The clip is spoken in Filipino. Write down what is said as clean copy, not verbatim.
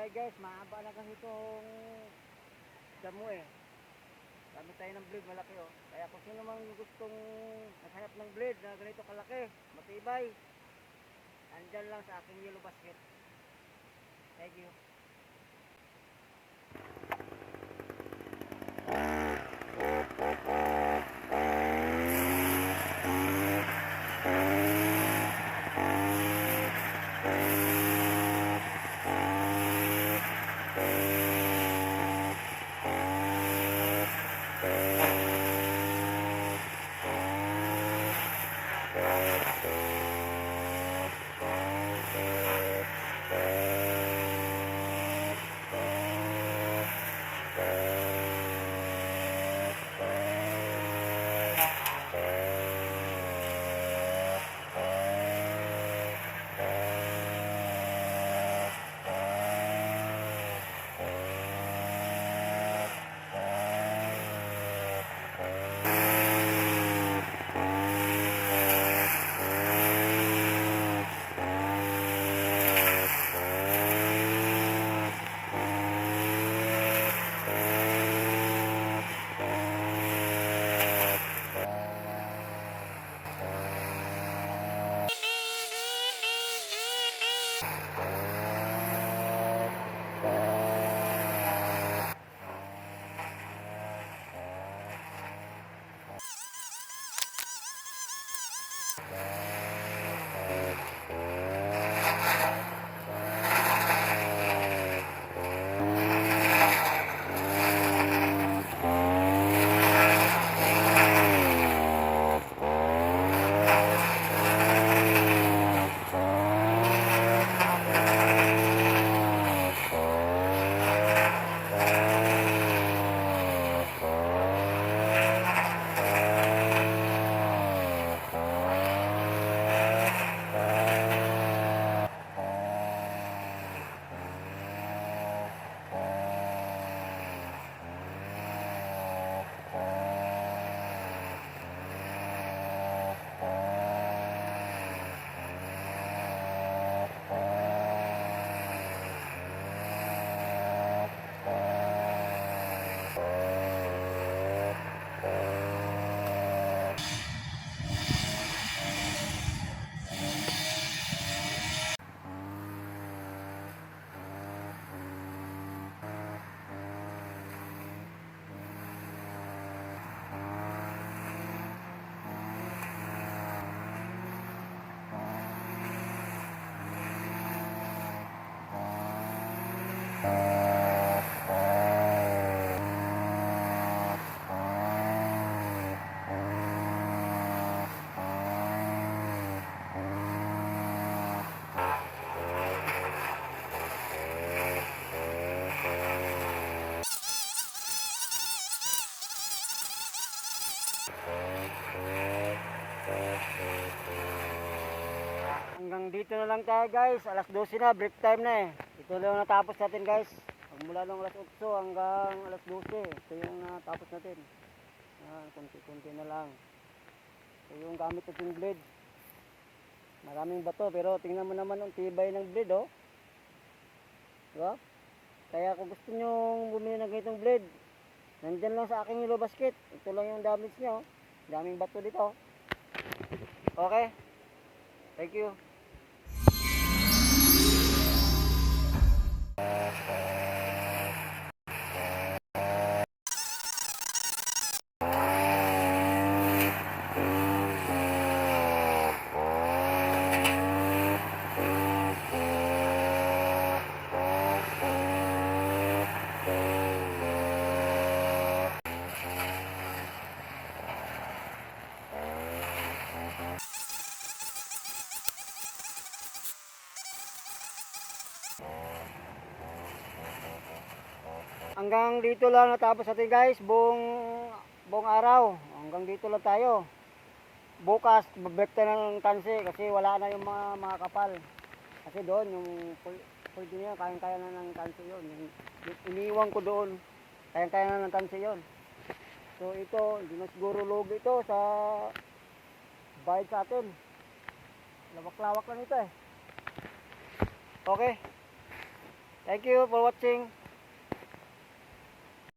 Kaya guys, mahaba na kasi itong damo eh. Gamit tayo ng blade malaki oh. Kaya kung sino mang gustong naghanap ng blade na ganito kalaki, matibay, andyan lang sa aking yellow basket. Thank you. Hanggang dito na lang tayo guys. Alas 12 na, break time na eh. Ito lang natapos natin guys. Mula nung alas 8 hanggang alas 12. Ito yung natapos natin. Kunti-kunti na lang. Ito yung gamit natin blade. Maraming bato pero tingnan mo naman ang tibay ng blade oh. Diba? Kaya kung gusto nyo bumili ng ganitong blade, nandyan lang sa aking yellow basket. Ito lang yung damage nyo. Daming bato dito. Okay? Thank you. Hanggang dito lang natapos natin guys, buong araw. Hanggang dito lang tayo. Bukas babalik tayo ng tansi kasi wala na yung mga kapal. Kasi doon yung pwede niya kayang-kaya na ng tansi yon. Iniiwan ko doon, kayang-kaya na ng tansi yon. So ito, hindi na siguro logo ito sa bayad sa atin. Lawak-lawak lang ito eh. Okay. Thank you for watching.